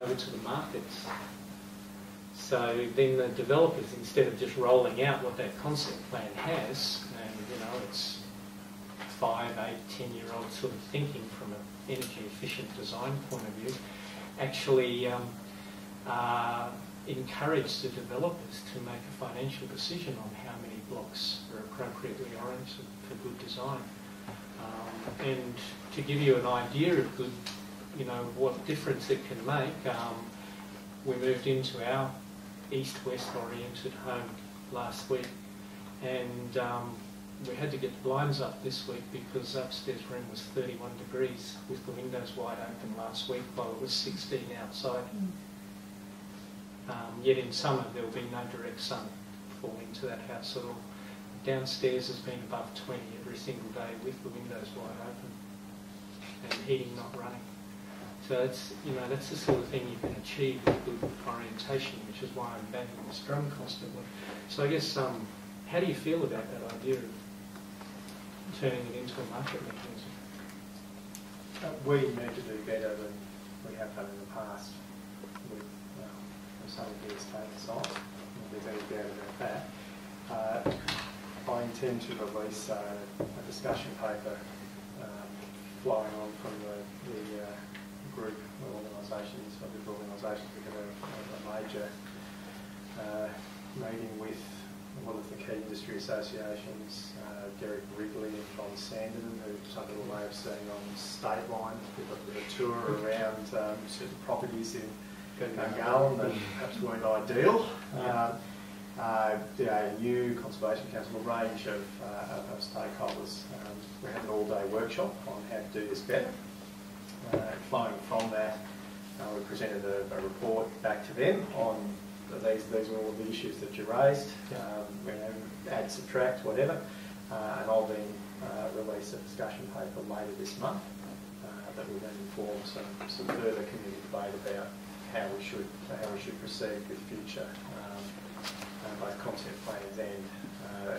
over to the markets. So then the developers, instead of just rolling out what that concept plan has, and it's 5, 8, 10-year-old sort of thinking from an energy efficient design point of view, actually encourage the developers to make a financial decision on how many blocks are appropriately oriented for good design. And to give you an idea of good, what difference it can make, we moved into our east-west oriented home last week, and we had to get the blinds up this week because upstairs room was 31 degrees with the windows wide open last week while it was 16 outside. Yet in summer there will be no direct sun falling into that house at all. Downstairs has been above 20 every single day with the windows wide open and heating not running. So it's, that's the sort of thing you can achieve with good orientation, which is why I'm banging this drum constantly. So I guess, how do you feel about that idea of turning it into a market mechanism? We need to do better than we have done in the past with some of the estate sites. There's any doubt about that. I intend to release a discussion paper flowing on from the group of organisations, of the organisations. We had a major meeting with a lot of the key industry associations, Derek Wrigley and John Sanderson, who some people may have seen on State Line. We've got a tour around certain properties in Gungahlin that perhaps weren't ideal. The ANU, Conservation Council, a range of stakeholders. We had an all-day workshop on how to do this better. Flowing from that, we presented a report back to them on these are all of the issues that you raised, add, subtract, whatever, and I'll then release a discussion paper later this month that will then inform some further community debate about how we should proceed with future both concept plans and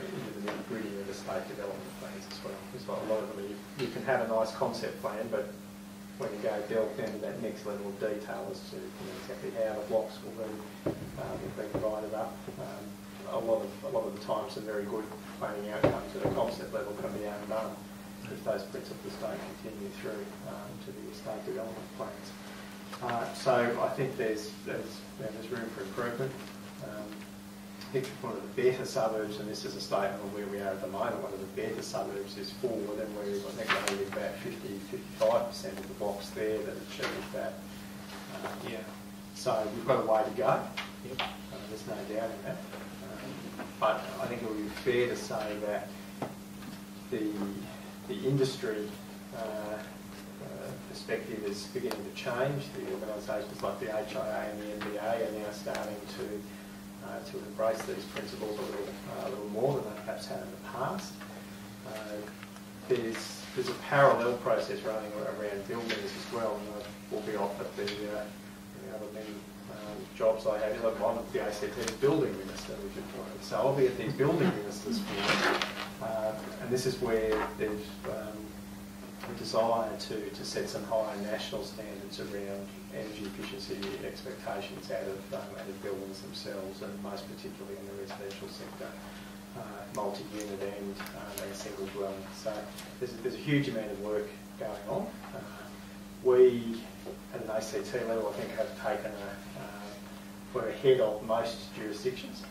into the nitty-gritty of the state development plans as well. There's a lot of them. You can have a nice concept plan, but when you go delve down to that next level of detail as to exactly how the blocks will be divided up, a lot of the time some very good planning outcomes at a concept level can be undone if those principles don't continue through to the estate development plans. So I think there's room for improvement. I think one of the better suburbs, and this is a statement on where we are at the moment, one of the better suburbs is Forward, and we've got only about 50–55% of the blocks there that achieve that. So we've got a way to go. Yep. There's no doubt in that. But I think it would be fair to say that the industry perspective is beginning to change. The organisations like the HIA and the NBA are now starting to embrace these principles a little more than they perhaps had in the past. There's a parallel process running around buildings as well, and I will be off at the other many jobs I have. I'm the ACT's building minister, which is important. So I'll be at these building ministers' forum, and this is where there's a desire to set some higher national standards around energy efficiency expectations out of buildings themselves, and most particularly in the residential sector, multi-unit and single dwelling. So there's a huge amount of work going on. We, at an ACT level, I think have taken we're ahead of most jurisdictions,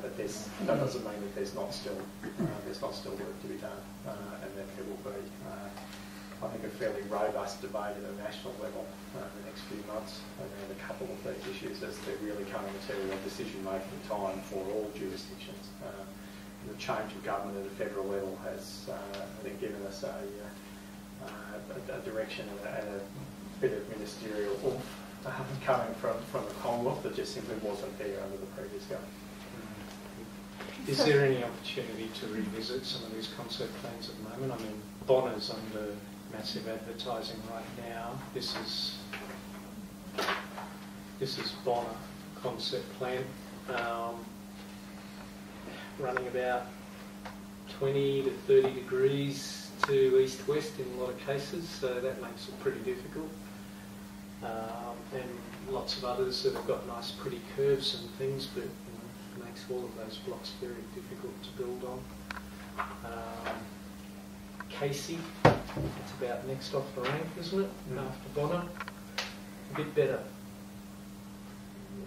but that doesn't mean that there's not still work to be done, and that there will be. I think a fairly robust debate at a national level in the next few months around a couple of these issues as they're really coming to a decision-making time for all jurisdictions. The change of government at a federal level has, I think, given us a direction and a bit of ministerial oomph coming from the Commonwealth that just simply wasn't there under the previous government. Is there any opportunity to revisit some of these concept plans at the moment? I mean, Bonner's under massive advertising right now. This is Bonner concept plan, running about 20 to 30 degrees to east-west in a lot of cases, so that makes it pretty difficult. and lots of others that have got nice pretty curves and things, but makes all of those blocks very difficult to build on. Casey, it's about next off the rank, isn't it? After Bonner, a bit better,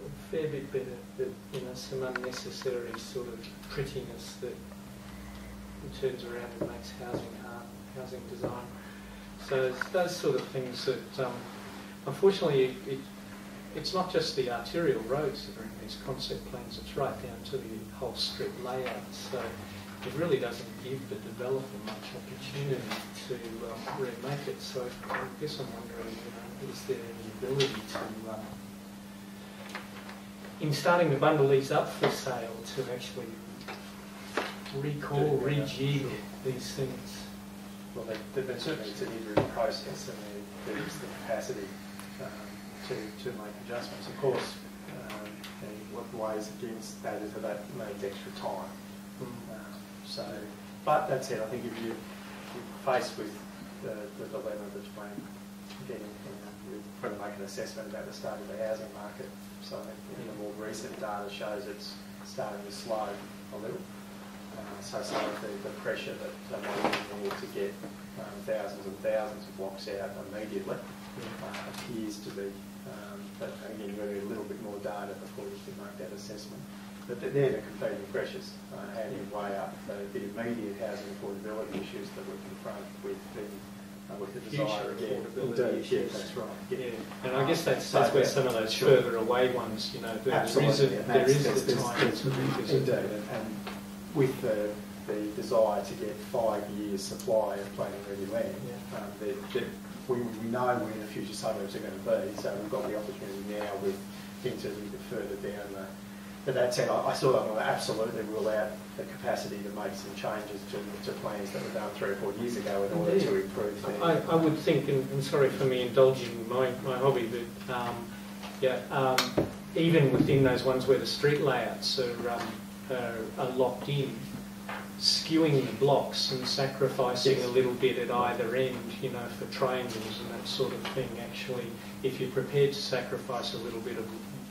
a fair bit better, but some unnecessary sort of prettiness that turns around and makes housing hard, housing design. So it's those sort of things that, unfortunately, it's not just the arterial roads that are in these concept plans, it's right down to the whole street layout. So it really doesn't give the developer much opportunity to remake it. So I guess I'm wondering, is there any ability to, in starting to bundle these up for sale, to actually recall, rejig these things? Well, they certainly it's an iterative process, and there is the capacity to make adjustments. Of course, what weighs against that is that needs extra time. But that said, I think if you're faced with the dilemma between getting, you've got to make an assessment about the state of the housing market. So I think the more recent data shows it's starting to slow a little. So some of the pressure that we need to get thousands and thousands of blocks out immediately appears to be. But again, you've got to need a little bit more data before you can make that assessment. But they're the competing pressures. How do you weigh up the immediate housing affordability issues that we're confronted with the desire again? Affordability issues. That's right. Yeah. And I guess that's where some of those further away ones, there is the time to revisit. Indeed, and with the desire to get 5 years supply of planning ready land, we know where the future suburbs are going to be, so we've got the opportunity now with things a little bit further down the. But that said, I still don't want to absolutely rule out the capacity to make some changes to plans that were done 3 or 4 years ago in order to improve things. I would think, and sorry for me indulging my hobby, but even within those ones where the street layouts are locked in, skewing the blocks and sacrificing a little bit at either end, for triangles and that sort of thing. Actually, if you're prepared to sacrifice a little bit of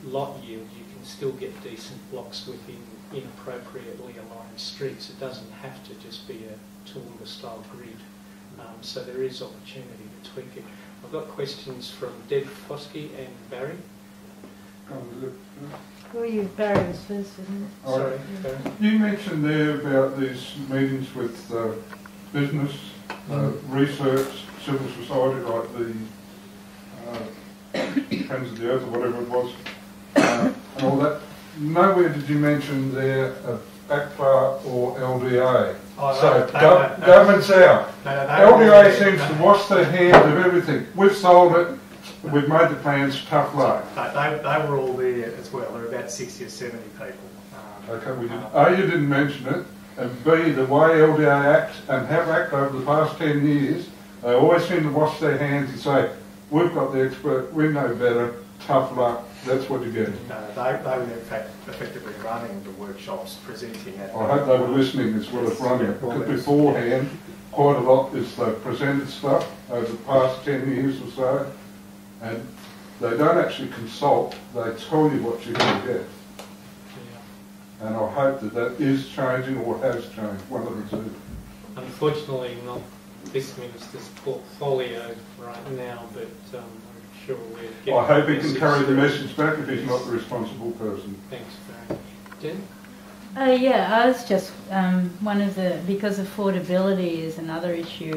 lot yield, you can still get decent blocks within inappropriately aligned streets. It doesn't have to just be a Toowoomba style grid. So there is opportunity to tweak it. I've got questions from Deb Foskey and Barry. Well, Barry was first, isn't it? Sorry, Barry. You mentioned there about these meetings with business, research, civil society, like the Friends of the Earth or whatever it was, and all that. Nowhere did you mention there ACLA or LDA. Government's out. LDA seems to wash their hands of everything. We've sold it. We've made the plans, tough luck. They were all there as well. There were about 60 or 70 people. Okay, we didn't. A, you didn't mention it, and B, the way LDA acts and have acted over the past 10 years, they always seem to wash their hands and say, we've got the expert, we know better, tough luck, that's what you're getting. No, they were in fact effectively running the workshops, presenting it. I hope they were listening as well as running it, because beforehand, quite a lot is they've presented stuff over the past 10 years or so, and they don't actually consult, they tell you what you're going to get. And I hope that is changing or has changed, one of the two. Unfortunately, not this minister's portfolio right now, but I'm sure we're getting... I hope he can carry the message back if he's not the responsible person. Thanks, Barry. Jen? I was just because affordability is another issue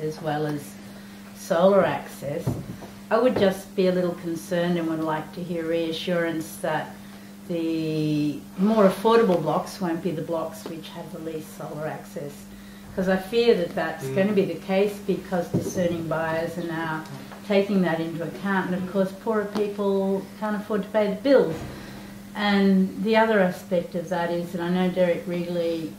as well as solar access. I would just be a little concerned and would like to hear reassurance that the more affordable blocks won't be the blocks which have the least solar access. Because I fear that that's going to be the case because discerning buyers are now taking that into account. And of course, poorer people can't afford to pay the bills. And the other aspect of that is, and I know Derek Wrigley,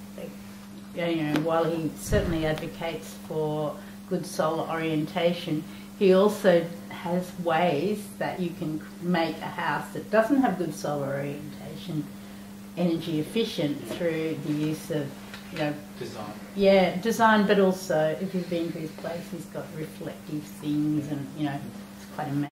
while he certainly advocates for good solar orientation, he also has ways that you can make a house that doesn't have good solar orientation energy efficient through the use of, design. Yeah, design, but also if you've been to his place, he's got reflective things and, it's quite amazing.